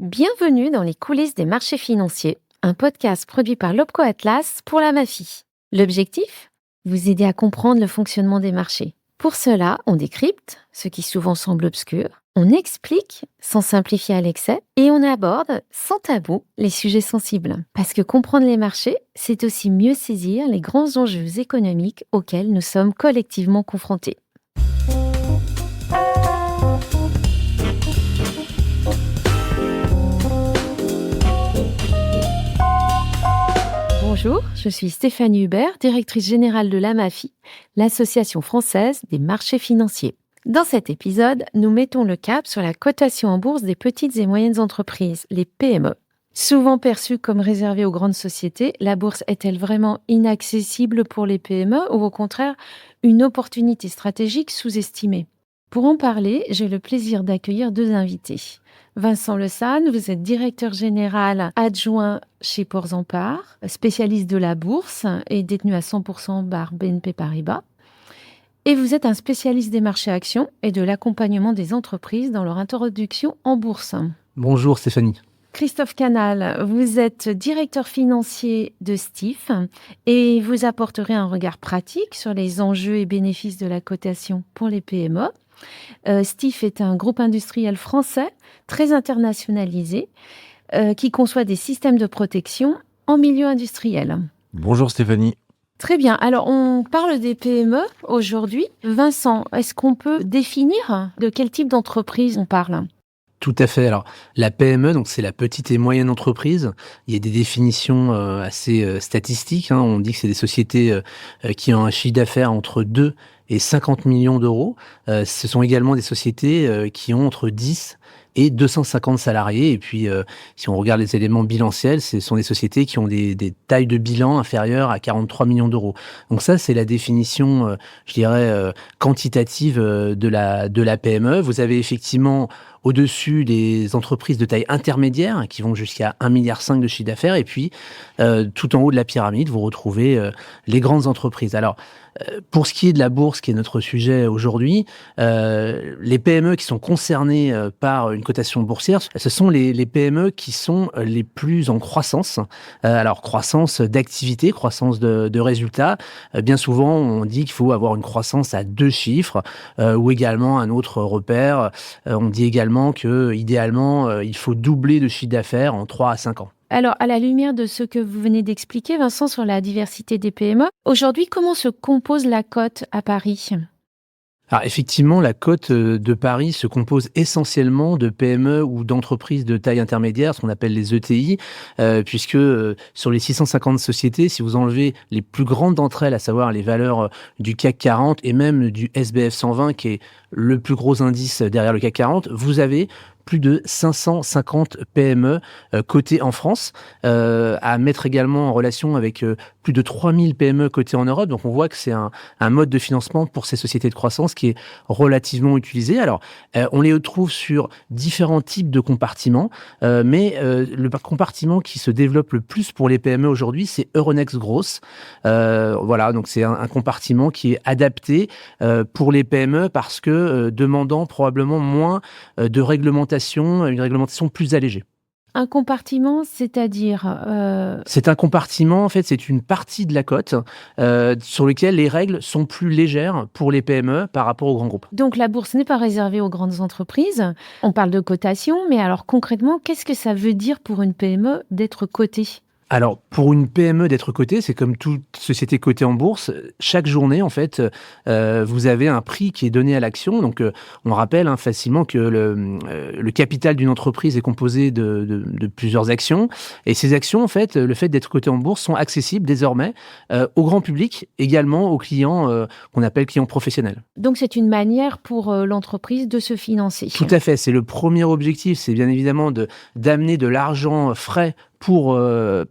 Bienvenue dans les coulisses des marchés financiers, un podcast produit par l'Opco Atlas pour la MAFI. L'objectif ? Vous aider à comprendre le fonctionnement des marchés. Pour cela, on décrypte ce qui souvent semble obscur, on explique sans simplifier à l'excès et on aborde sans tabou les sujets sensibles. Parce que comprendre les marchés, c'est aussi mieux saisir les grands enjeux économiques auxquels nous sommes collectivement confrontés. Bonjour, je suis Stéphanie Hubert, directrice générale de la MAFI, l'Association française des marchés financiers. Dans cet épisode, nous mettons le cap sur la cotation en bourse des petites et moyennes entreprises, les PME. Souvent perçue comme réservée aux grandes sociétés, la bourse est-elle vraiment inaccessible pour les PME ou au contraire une opportunité stratégique sous-estimée ? Pour en parler, j'ai le plaisir d'accueillir deux invités. Vincent Le San, vous êtes directeur général adjoint chez Portzamparc, spécialiste de la bourse et détenu à 100% par BNP Paribas. Et vous êtes un spécialiste des marchés actions et de l'accompagnement des entreprises dans leur introduction en bourse. Bonjour Stéphanie. Christophe Canal, vous êtes directeur financier de Stif et vous apporterez un regard pratique sur les enjeux et bénéfices de la cotation pour les PME. Stif est un groupe industriel français très internationalisé qui conçoit des systèmes de protection en milieu industriel. Bonjour Stéphanie. Très bien. Alors, on parle des PME aujourd'hui. Vincent, est-ce qu'on peut définir de quel type d'entreprise on parle ? Tout à fait. Alors, la PME, donc c'est la petite et moyenne entreprise. Il y a des définitions assez statistiques. On dit que c'est des sociétés qui ont un chiffre d'affaires entre 2 et 50 millions d'euros. Ce sont également des sociétés qui ont entre 10 et 250 salariés. Et puis, si on regarde les éléments bilanciels, ce sont des sociétés qui ont des tailles de bilan inférieures à 43 millions d'euros. Donc ça, c'est la définition, je dirais, quantitative de la PME. Vous avez effectivement au-dessus des entreprises de taille intermédiaire qui vont jusqu'à 1,5 milliard de chiffre d'affaires. Et puis, tout en haut de la pyramide, vous retrouvez les grandes entreprises. Alors, pour ce qui est de la bourse, qui est notre sujet aujourd'hui, les PME qui sont concernées par une cotation boursière, ce sont les PME qui sont les plus en croissance. Alors, croissance d'activité, croissance de résultats. Bien souvent, on dit qu'il faut avoir une croissance à 2 chiffres ou également un autre repère. On dit également que idéalement, il faut doubler de chiffre d'affaires en 3 à 5 ans. Alors, à la lumière de ce que vous venez d'expliquer, Vincent, sur la diversité des PME, aujourd'hui, comment se compose la cote à Paris ? Alors effectivement, la cote de Paris se compose essentiellement de PME ou d'entreprises de taille intermédiaire, ce qu'on appelle les ETI, puisque sur les 650 sociétés, si vous enlevez les plus grandes d'entre elles, à savoir les valeurs du CAC 40 et même du SBF 120, qui est le plus gros indice derrière le CAC 40, vous avez plus de 550 PME cotées en France, à mettre également en relation avec plus de 3000 PME cotées en Europe. Donc on voit que c'est un mode de financement pour ces sociétés de croissance qui est relativement utilisé. Alors on les retrouve sur différents types de compartiments, mais le compartiment qui se développe le plus pour les PME aujourd'hui, c'est Euronext Growth. Voilà, donc c'est un compartiment qui est adapté pour les PME parce que demandant probablement moins de réglementation, une réglementation plus allégée. Un compartiment, c'est-à-dire C'est un compartiment, en fait, c'est une partie de la cote sur lequel les règles sont plus légères pour les PME par rapport aux grands groupes. Donc la bourse n'est pas réservée aux grandes entreprises. On parle de cotation, mais alors concrètement, qu'est-ce que ça veut dire pour une PME d'être cotée ? Alors, pour une PME d'être cotée, c'est comme toute société cotée en bourse. Chaque journée, en fait, vous avez un prix qui est donné à l'action. Donc, on rappelle facilement que le capital d'une entreprise est composé de plusieurs actions. Et ces actions, en fait, le fait d'être cotée en bourse, sont accessibles désormais au grand public, également aux clients qu'on appelle clients professionnels. Donc, c'est une manière pour l'entreprise de se financer. Tout à fait. C'est le premier objectif. C'est bien évidemment d'amener de l'argent frais pour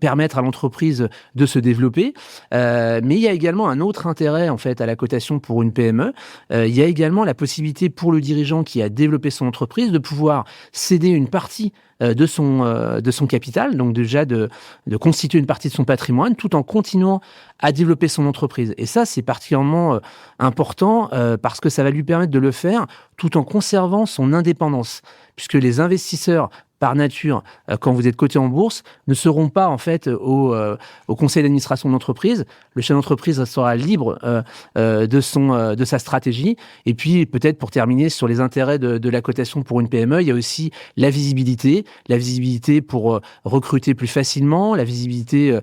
permettre à l'entreprise de se développer. Mais il y a également un autre intérêt en fait à la cotation pour une PME. Il y a également la possibilité pour le dirigeant qui a développé son entreprise de pouvoir céder une partie de son capital, donc déjà de constituer une partie de son patrimoine tout en continuant à développer son entreprise. Et ça, c'est particulièrement important parce que ça va lui permettre de le faire tout en conservant son indépendance, puisque les investisseurs par nature, quand vous êtes coté en bourse, ne seront pas en fait au conseil d'administration de l'entreprise. Le chef d'entreprise sera libre de sa stratégie. Et puis peut-être pour terminer sur les intérêts de la cotation pour une PME, il y a aussi la visibilité pour recruter plus facilement, la visibilité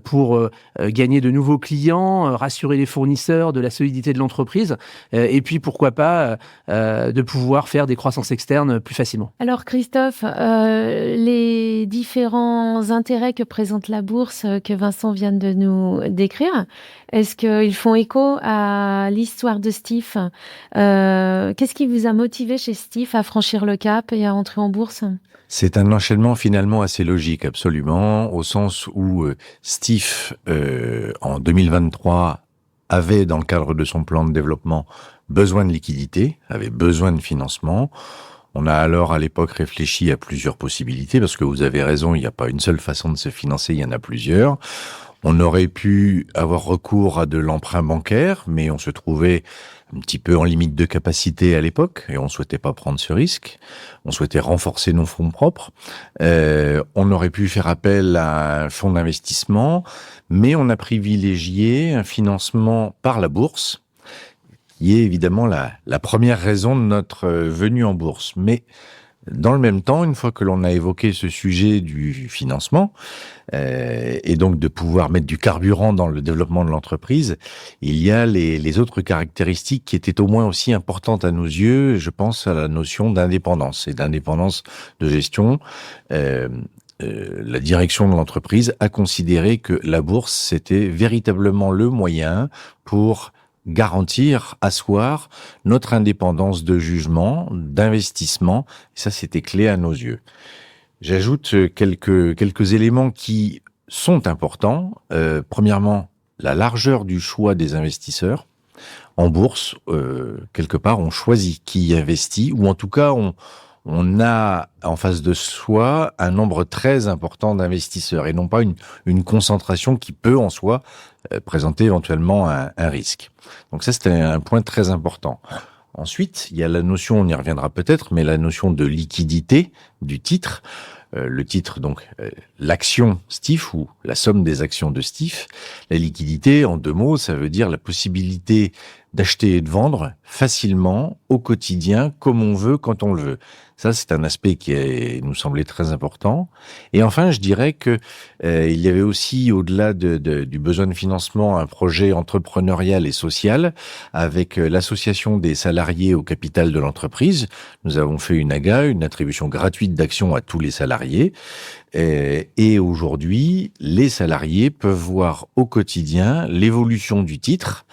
pour gagner de nouveaux clients, rassurer les fournisseurs de la solidité de l'entreprise, et puis pourquoi pas de pouvoir faire des croissances externes plus facilement. Alors Christophe, les différents intérêts que présente la bourse que Vincent vient de nous décrire, est-ce qu'ils font écho à l'histoire de Steve ? Qu'est-ce qui vous a motivé chez Steve à franchir le cap et à entrer en bourse ? C'est un enchaînement finalement assez logique, absolument, au sens où Steve, en 2023, avait, dans le cadre de son plan de développement, besoin de liquidité, avait besoin de financement. On a alors, à l'époque, réfléchi à plusieurs possibilités, parce que vous avez raison, il n'y a pas une seule façon de se financer, il y en a plusieurs. On aurait pu avoir recours à de l'emprunt bancaire, mais on se trouvait un petit peu en limite de capacité à l'époque, et on souhaitait pas prendre ce risque. On souhaitait renforcer nos fonds propres. On aurait pu faire appel à un fonds d'investissement, mais on a privilégié un financement par la bourse, qui est évidemment la première raison de notre venue en bourse. Mais dans le même temps, une fois que l'on a évoqué ce sujet du financement, et donc de pouvoir mettre du carburant dans le développement de l'entreprise, il y a les autres caractéristiques qui étaient au moins aussi importantes à nos yeux. Je pense à la notion d'indépendance et d'indépendance de gestion. La direction de l'entreprise a considéré que la bourse, c'était véritablement le moyen pour garantir, asseoir notre indépendance de jugement, d'investissement. Et ça, c'était clé à nos yeux. J'ajoute quelques éléments qui sont importants. Premièrement, la largeur du choix des investisseurs. En bourse, quelque part, on choisit qui investit, ou en tout cas, on a en face de soi un nombre très important d'investisseurs et non pas une concentration qui peut en soi présenter éventuellement un risque. Donc ça, c'était un point très important. Ensuite, il y a la notion, on y reviendra peut-être, mais la notion de liquidité du titre. Le titre, donc, l'action Steve ou la somme des actions de Steve. La liquidité, en deux mots, ça veut dire la possibilité d'acheter et de vendre facilement, au quotidien, comme on veut, quand on le veut. Ça, c'est un aspect qui nous semblait très important. Et enfin, je dirais que il y avait aussi, au-delà du besoin de financement, un projet entrepreneurial et social avec l'association des salariés au capital de l'entreprise. Nous avons fait une AGA, une attribution gratuite d'actions à tous les salariés. Et aujourd'hui, les salariés peuvent voir au quotidien l'évolution du titre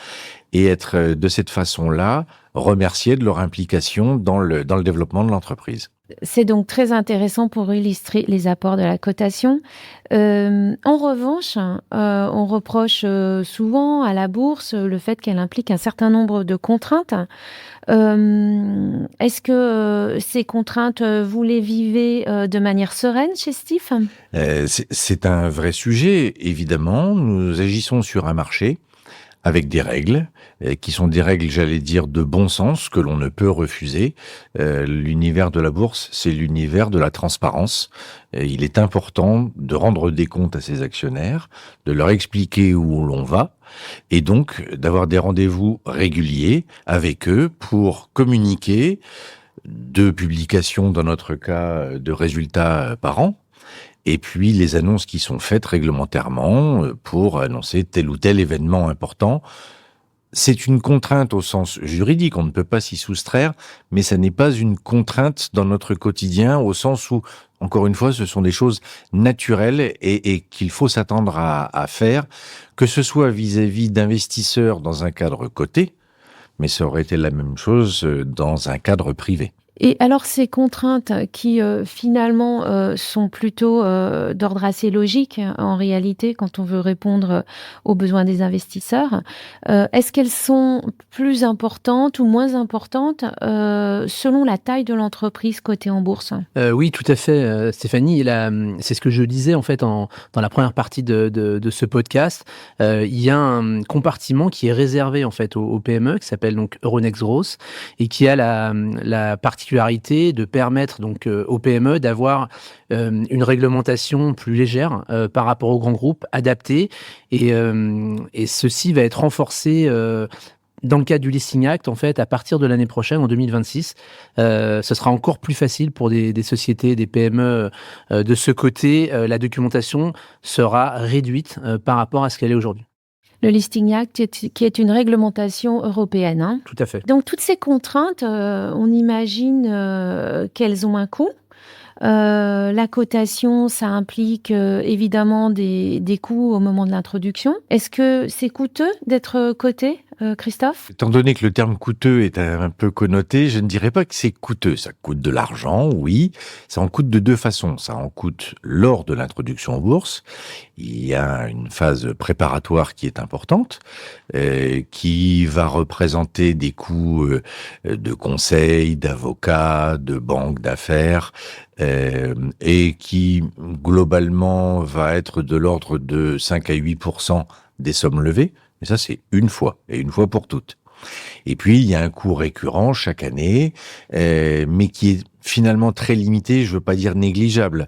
et être de cette façon-là remerciés de leur implication dans le développement de l'entreprise. C'est donc très intéressant pour illustrer les apports de la cotation. En revanche, on reproche souvent à la bourse le fait qu'elle implique un certain nombre de contraintes. Est-ce que ces contraintes, vous les vivez de manière sereine chez Steve ? C'est un vrai sujet, évidemment. Nous agissons sur un marché avec des règles, qui sont des règles, j'allais dire, de bon sens, que l'on ne peut refuser. L'univers de la bourse, c'est l'univers de la transparence. Il est important de rendre des comptes à ses actionnaires, de leur expliquer où l'on va, et donc d'avoir des rendez-vous réguliers avec eux pour communiquer de publications, dans notre cas, de résultats par an, et puis les annonces qui sont faites réglementairement pour annoncer tel ou tel événement important. C'est une contrainte au sens juridique, on ne peut pas s'y soustraire, mais ça n'est pas une contrainte dans notre quotidien au sens où, encore une fois, ce sont des choses naturelles et qu'il faut s'attendre à faire, que ce soit vis-à-vis d'investisseurs dans un cadre coté, mais ça aurait été la même chose dans un cadre privé. Et alors ces contraintes qui finalement sont plutôt d'ordre assez logique en réalité quand on veut répondre aux besoins des investisseurs, est-ce qu'elles sont plus importantes ou moins importantes selon la taille de l'entreprise cotée en bourse ? Oui, tout à fait, Stéphanie. C'est ce que je disais en fait dans la première partie de ce podcast. Il y a un compartiment qui est réservé en fait aux PME qui s'appelle donc Euronext Growth et qui a la particularité particularité de permettre donc aux PME d'avoir une réglementation plus légère par rapport aux grands groupes, adaptée, et ceci va être renforcé dans le cadre du Listing Act, en fait, à partir de l'année prochaine, en 2026, ce sera encore plus facile pour des sociétés, des PME. De ce côté, la documentation sera réduite par rapport à ce qu'elle est aujourd'hui. Le Listing Act, qui est une réglementation européenne, hein. Tout à fait. Donc, toutes ces contraintes, on imagine qu'elles ont un coût. La cotation, ça implique évidemment des coûts au moment de l'introduction. Est-ce que c'est coûteux d'être coté, Christophe? Étant donné que le terme coûteux est un peu connoté, je ne dirais pas que c'est coûteux. Ça coûte de l'argent, oui. Ça en coûte de deux façons. Ça en coûte lors de l'introduction en bourse. Il y a une phase préparatoire qui est importante, qui va représenter des coûts de conseil, d'avocats, de banques d'affaires, et qui globalement va être de l'ordre de 5 à 8% des sommes levées. Mais ça, c'est une fois, et une fois pour toutes. Et puis, il y a un coût récurrent chaque année, mais qui est finalement très limité, je veux pas dire négligeable,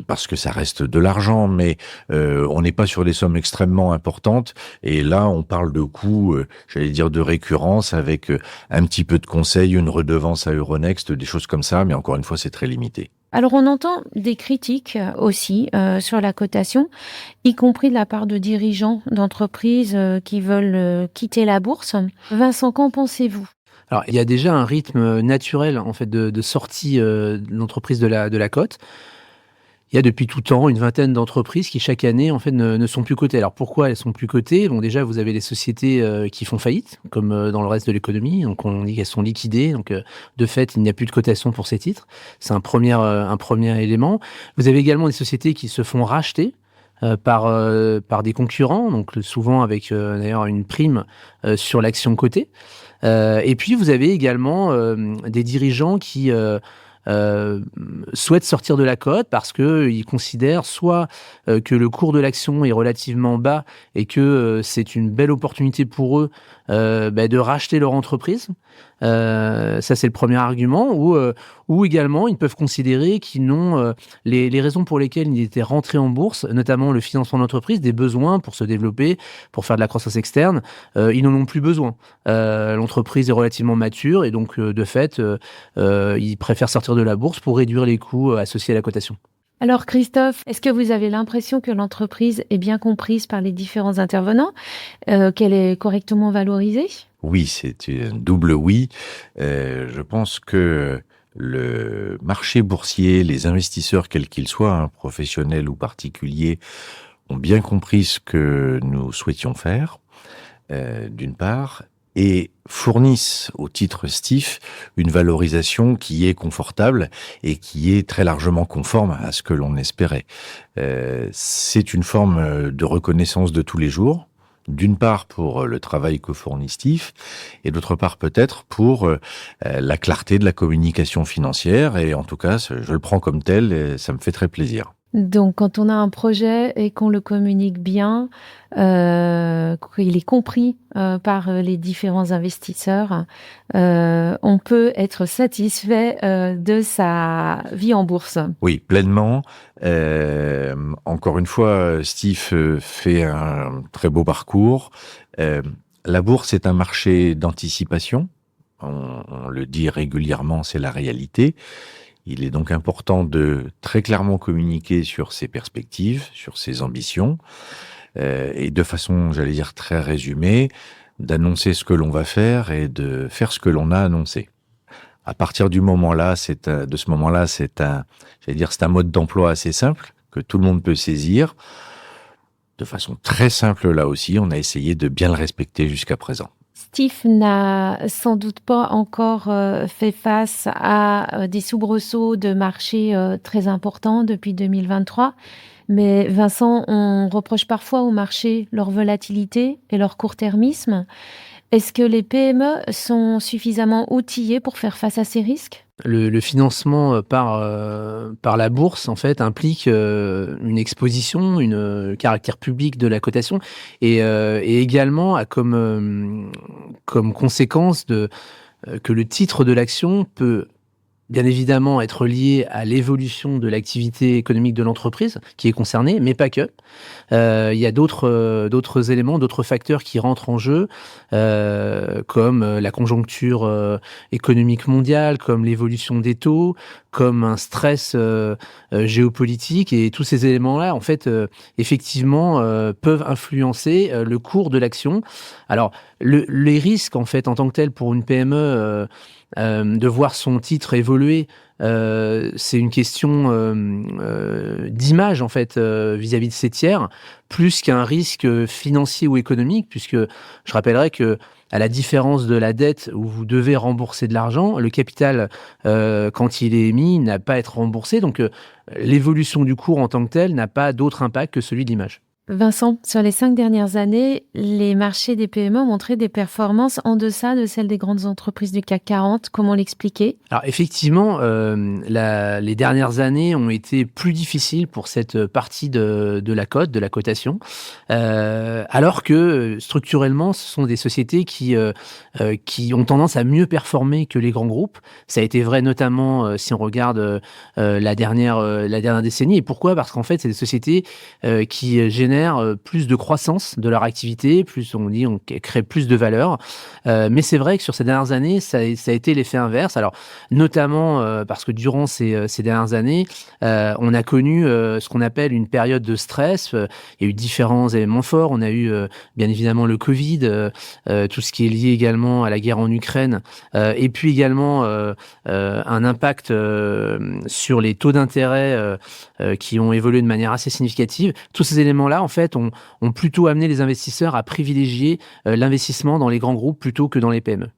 parce que ça reste de l'argent, mais on n'est pas sur des sommes extrêmement importantes. Et là, on parle de coûts, j'allais dire de récurrence, avec un petit peu de conseil, une redevance à Euronext, des choses comme ça, mais encore une fois, c'est très limité. Alors, on entend des critiques aussi sur la cotation, y compris de la part de dirigeants d'entreprises qui veulent quitter la bourse. Vincent, qu'en pensez-vous? Alors, il y a déjà un rythme naturel, en fait, de sortie de l'entreprise de la cote. Il y a depuis tout temps une vingtaine d'entreprises qui, chaque année, en fait, ne sont plus cotées. Alors, pourquoi elles sont plus cotées? Bon, déjà, vous avez les sociétés qui font faillite, comme dans le reste de l'économie. Donc, on dit qu'elles sont liquidées. Donc, de fait, il n'y a plus de cotation pour ces titres. C'est un premier élément. Vous avez également des sociétés qui se font racheter par des concurrents, donc souvent avec d'ailleurs une prime sur l'action cotée. Et puis, vous avez également des dirigeants qui souhaitent sortir de la cote parce qu'ils considèrent soit que le cours de l'action est relativement bas et que c'est une belle opportunité pour eux de racheter leur entreprise. Ça, c'est le premier argument. Ou également, ils peuvent considérer qu'ils n'ont les raisons pour lesquelles ils étaient rentrés en bourse, notamment le financement d'entreprise, des besoins pour se développer, pour faire de la croissance externe, ils n'en ont plus besoin. L'entreprise est relativement mature et donc, de fait, ils préfèrent sortir de la bourse pour réduire les coûts associés à la cotation. Alors Christophe, est-ce que vous avez l'impression que l'entreprise est bien comprise par les différents intervenants, qu'elle est correctement valorisée? Oui, c'est un double oui. Je pense que le marché boursier, les investisseurs, quels qu'ils soient, professionnels ou particuliers, ont bien compris ce que nous souhaitions faire, d'une part, et fournissent au titre STIF une valorisation qui est confortable et qui est très largement conforme à ce que l'on espérait. C'est une forme de reconnaissance de tous les jours, d'une part pour le travail que fournit STIF, et d'autre part peut-être pour la clarté de la communication financière, et en tout cas, je le prends comme tel, et ça me fait très plaisir. Donc, quand on a un projet et qu'on le communique bien, qu'il est compris par les différents investisseurs, on peut être satisfait de sa vie en bourse. Oui, pleinement. Encore une fois, Steve fait un très beau parcours. La bourse est un marché d'anticipation. On le dit régulièrement, c'est la réalité. Il est donc important de très clairement communiquer sur ses perspectives, sur ses ambitions, et de façon, j'allais dire, très résumée, d'annoncer ce que l'on va faire et de faire ce que l'on a annoncé. À partir du moment-là, c'est un mode d'emploi assez simple que tout le monde peut saisir. De façon très simple, là aussi, on a essayé de bien le respecter jusqu'à présent. Steve n'a sans doute pas encore fait face à des soubresauts de marché très importants depuis 2023. Mais Vincent, on reproche parfois au marché leur volatilité et leur court-termisme. Est-ce que les PME sont suffisamment outillées pour faire face à ces risques ? Le financement par la bourse, en fait, implique une exposition, une caractère public de la cotation, et également a comme conséquence que le titre de l'action peut bien évidemment être lié à l'évolution de l'activité économique de l'entreprise qui est concernée, mais pas que. Il y a d'autres éléments, d'autres facteurs qui rentrent en jeu, comme la conjoncture économique mondiale, comme l'évolution des taux, comme un stress géopolitique, et tous ces éléments-là, en fait, effectivement, peuvent influencer le cours de l'action. Alors, les risques, en fait, en tant que tel, pour une PME, de voir son titre évoluer, c'est une question d'image, en fait, vis-à-vis de ses tiers, plus qu'un risque financier ou économique, puisque je rappellerai que, à la différence de la dette où vous devez rembourser de l'argent, le capital, quand il est émis, n'a pas à être remboursé. Donc, l'évolution du cours en tant que tel n'a pas d'autre impact que celui de l'image. Vincent, sur les 5 dernières années, les marchés des PME ont montré des performances en deçà de celles des grandes entreprises du CAC 40. Comment l'expliquer ? Alors effectivement, les dernières années ont été plus difficiles pour cette partie de la cote, de la cotation, alors que structurellement, ce sont des sociétés qui ont tendance à mieux performer que les grands groupes. Ça a été vrai notamment si on regarde la dernière décennie. Et pourquoi ? Parce qu'en fait, c'est des sociétés qui génèrent plus de croissance de leur activité, on crée plus de valeur. Mais c'est vrai que sur ces dernières années, ça a été l'effet inverse. Alors, notamment parce que durant ces dernières années, on a connu ce qu'on appelle une période de stress. Il y a eu différents éléments forts. On a eu bien évidemment le Covid, tout ce qui est lié également à la guerre en Ukraine, et puis également un impact sur les taux d'intérêt qui ont évolué de manière assez significative. Tous ces éléments-là, en fait, ont plutôt amené les investisseurs à privilégier l'investissement dans les grands groupes plutôt que dans les PME.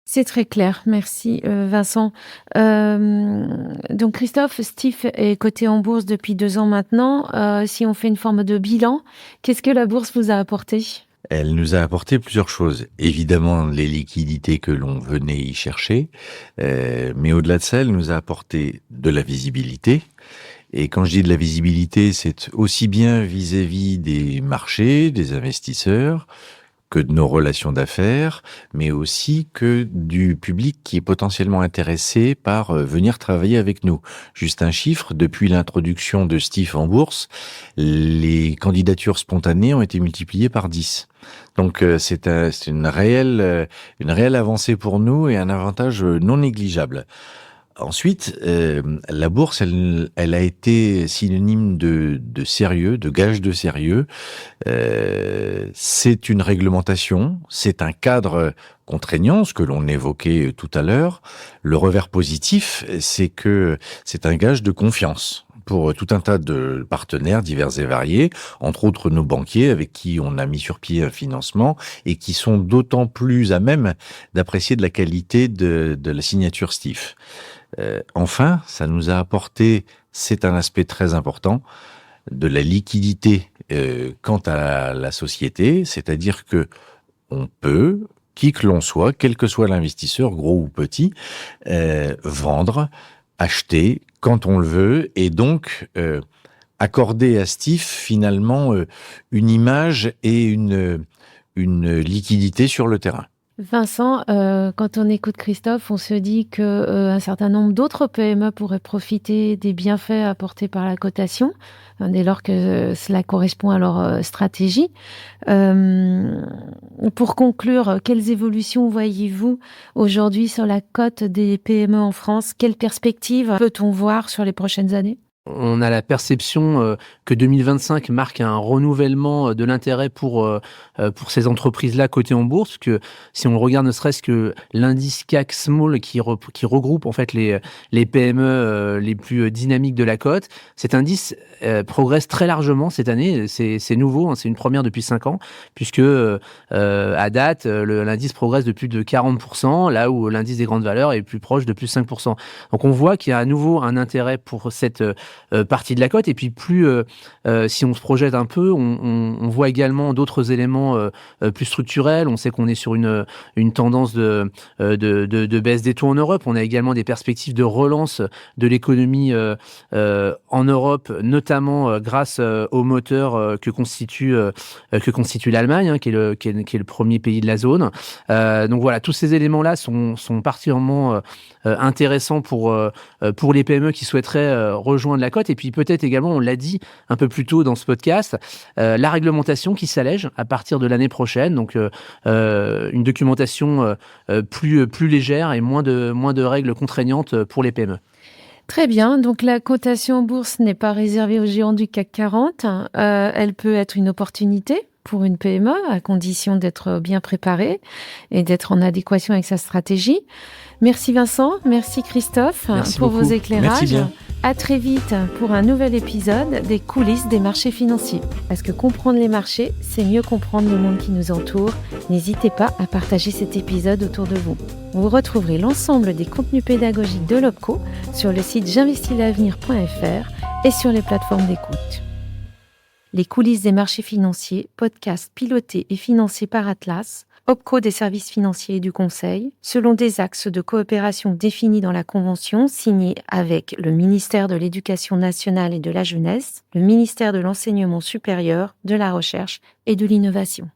C'est très clair, merci Vincent. Donc Christophe, Stif est coté en bourse depuis 2 ans maintenant. Si on fait une forme de bilan, qu'est-ce que la bourse vous a apporté ? Elle nous a apporté plusieurs choses. Évidemment, les liquidités que l'on venait y chercher, mais au-delà de ça, elle nous a apporté de la visibilité. Et quand je dis de la visibilité, c'est aussi bien vis-à-vis des marchés, des investisseurs, que de nos relations d'affaires, mais aussi que du public qui est potentiellement intéressé par venir travailler avec nous. Juste un chiffre, depuis l'introduction de Stif en bourse, les candidatures spontanées ont été multipliées par 10. Donc c'est une réelle avancée pour nous et un avantage non négligeable. Ensuite, la bourse, elle a été synonyme de sérieux, de gage de sérieux. C'est une réglementation, c'est un cadre contraignant, ce que l'on évoquait tout à l'heure. Le revers positif, c'est que c'est un gage de confiance pour tout un tas de partenaires divers et variés, entre autres nos banquiers avec qui on a mis sur pied un financement et qui sont d'autant plus à même d'apprécier de la qualité de la signature Stif. Enfin, ça nous a apporté, c'est un aspect très important, de la liquidité quant à la société, c'est-à-dire que on peut, qui que l'on soit, quel que soit l'investisseur, gros ou petit, vendre, acheter quand on le veut, et donc accorder à Stif finalement une image et une liquidité sur le terrain. Vincent, quand on écoute Christophe, on se dit que un certain nombre d'autres PME pourraient profiter des bienfaits apportés par la cotation, dès lors que cela correspond à leur stratégie. Pour conclure, quelles évolutions voyez-vous aujourd'hui sur la cote des PME en France ? Quelles perspectives peut-on voir sur les prochaines années ? On a la perception que 2025 marque un renouvellement de l'intérêt pour ces entreprises-là cotées en bourse, que si on regarde ne serait-ce que l'indice CAC Small qui regroupe en fait les PME les plus dynamiques de la cote, cet indice progresse très largement cette année. C'est nouveau, hein, c'est une première depuis 5 ans, puisque à date, l'indice progresse de plus de 40%, là où l'indice des grandes valeurs est plus proche de plus 5%. Donc on voit qu'il y a à nouveau un intérêt pour cette partie de la cote. Et puis plus, si on se projette un peu, on voit également d'autres éléments plus structurels. On sait qu'on est sur une tendance de baisse des taux en Europe. On a également des perspectives de relance de l'économie en Europe, notamment grâce au moteur que constitue l'Allemagne, qui est le premier pays de la zone. Donc voilà, tous ces éléments-là sont particulièrement intéressants pour les PME qui souhaiteraient rejoindre la cote. Et puis peut-être également, on l'a dit un peu plus tôt dans ce podcast, la réglementation qui s'allège à partir de l'année prochaine. Donc une documentation plus légère et moins de règles contraignantes pour les PME. Très bien, donc la cotation en bourse n'est pas réservée aux géants du CAC 40. Elle peut être une opportunité pour une PME, à condition d'être bien préparée et d'être en adéquation avec sa stratégie. Merci Vincent, merci Christophe pour vos éclairages. Merci bien. À très vite pour un nouvel épisode des coulisses des marchés financiers. Parce que comprendre les marchés, c'est mieux comprendre le monde qui nous entoure. N'hésitez pas à partager cet épisode autour de vous. Vous retrouverez l'ensemble des contenus pédagogiques de l'OPCO sur le site j'investislavenir.fr et sur les plateformes d'écoute. Les coulisses des marchés financiers, podcast piloté et financé par Atlas, OPCO des services financiers et du conseil, selon des axes de coopération définis dans la convention signée avec le ministère de l'Éducation nationale et de la jeunesse, le ministère de l'Enseignement supérieur, de la Recherche et de l'Innovation.